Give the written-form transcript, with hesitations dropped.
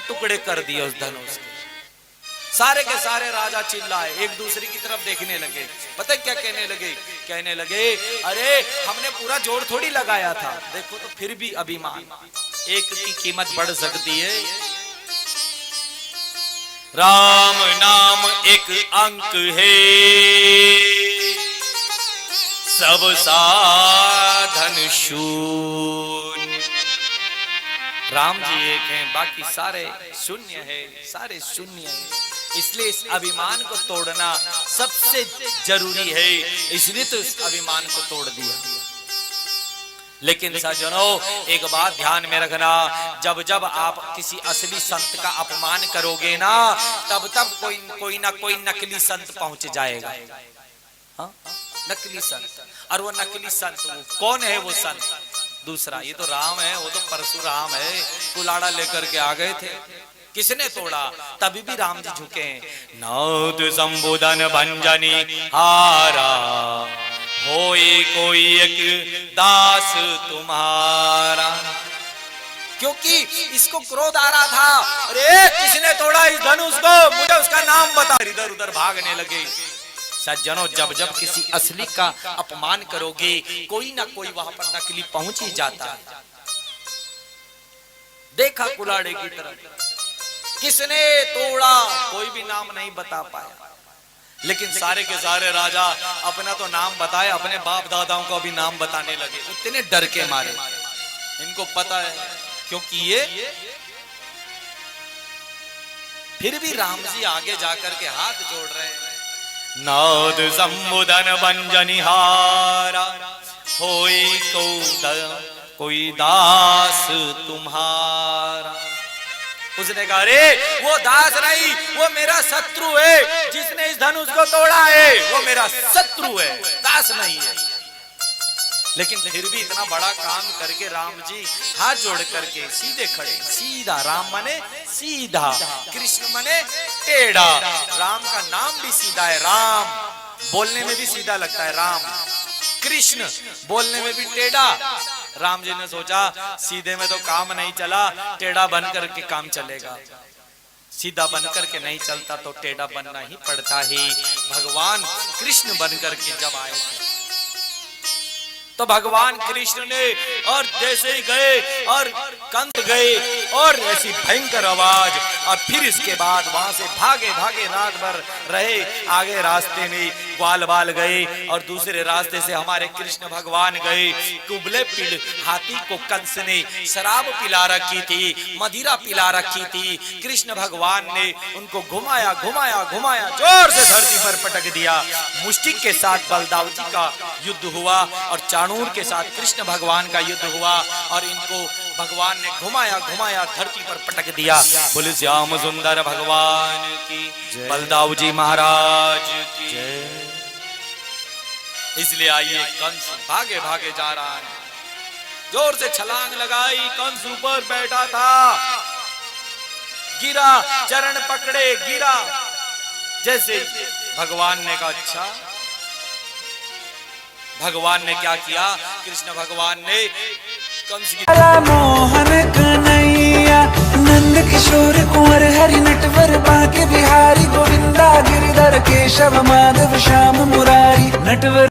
टुकड़े कर दिए उस धनुष के। सारे के सारे राजा चिल्लाए, एक दूसरे की तरफ देखने लगे। पता क्या कहने लगे? कहने लगे अरे हमने पूरा जोर थोड़ी लगाया था, देखो तो फिर भी अभिमान, एक की कीमत बढ़ सकती है। राम नाम एक अंक है, सब साधन शून्य। राम जी एक हैं, बाकी सारे शून्य है, सारे शून्य है। इसलिए इस अभिमान को तोड़ना सबसे जरूरी है, इसलिए तो इस अभिमान को तोड़ दिया। लेकिन सज्जनों एक बात ध्यान में रखना, जब जब आप किसी असली संत का अपमान करोगे ना, तब तब कोई ना कोई नकली संत पहुंच जाएगा। हाँ? नकली संत। और वो नकली संत कौन है? वो संत दूसरा, ये तो राम है, वो तो परशुराम है, कुलाड़ा लेकर के आ गए थे। किसने तोड़ा? तभी भी राम जी झुके हैं। नाथ संबोधन भंजनी हारा, होए कोई एक दास तुम्हारा। क्योंकि इसको क्रोध आ रहा था, अरे किसने तोड़ा इस धनुष को, मुझे उसका नाम बता। इधर उधर भागने लगे। सज्जनों जब जब किसी असली का अपमान करोगे, कोई ना कोई वहां पर नकली पहुंच ही जाता है। देखा कुलाड़े की तरफ, किसने तोड़ा, कोई भी नाम नहीं बता पाया। लेकिन सारे के सारे राजा अपना तो नाम बताए, अपने बाप दादाओं को भी नाम बताने लगे, इतने डर के मारे। इनको पता है, क्योंकि ये फिर भी राम जी आगे जाकर के हाथ जोड़ रहे हैं। नाद संबोधन बंजनिहारा, होई कोई दास तुम्हारा। उसने कहा अरे वो दास नहीं, वो मेरा शत्रु है, जिसने इस धनुष को तोड़ा है वो मेरा शत्रु है, दास नहीं है। लेकिन फिर भी इतना बड़ा काम करके राम जी हाथ जोड़ करके सीधे खड़े। सीधा, राम माने सीधा, कृष्ण माने टेढ़ा। राम का नाम भी सीधा है, राम बोलने में भी सीधा लगता है राम। कृष्ण बोलने में भी टेढ़ा। राम जी ने सोचा सीधे में तो काम नहीं चला, टेढ़ा बन करके काम चलेगा। सीधा बन करके नहीं चलता तो टेढ़ा बनना ही पड़ता है। भगवान कृष्ण बन करके जब आए थे तो भगवान कृष्ण ने, और जैसे ही गए और कंस गए और ऐसी भयंकर आवाज, और फिर इसके बाद वहां से भागे भागे रात भर रहे। आगे रास्ते में ग्वाल बाल गए और दूसरे रास्ते से हमारे कृष्ण भगवान गए। कुबले पीड़ हाथी को कंस ने शराब पिला रखी थी, मदिरा पिला रखी थी। कृष्ण भगवान ने उनको घुमाया घुमाया घुमाया, जोर से धरती पर पटक दिया। मुष्टिक के साथ बलदाव जी का युद्ध हुआ और चाणूर के साथ कृष्ण भगवान का युद्ध हुआ, और इनको भगवान ने घुमाया घुमाया धरती पर पटक दिया। बोले श्याम सुंदर भगवान की, बलदाव जी महाराज की जय। इसलिए आइए, कंस भागे भागे जा रहा है, जोर से छलांग लगाई। कंस ऊपर बैठा था, गिरा, चरण पकड़े, गिरा। जैसे भगवान ने कहा अच्छा, भगवान ने क्या किया? कृष्ण भगवान ने कंस की मोहन कन्हैया, नंद किशोर कुंवर हरि नटवर बांके बिहारी, गोविंदा गिरिधर केशव माधव श्याम मुरारी नटवर।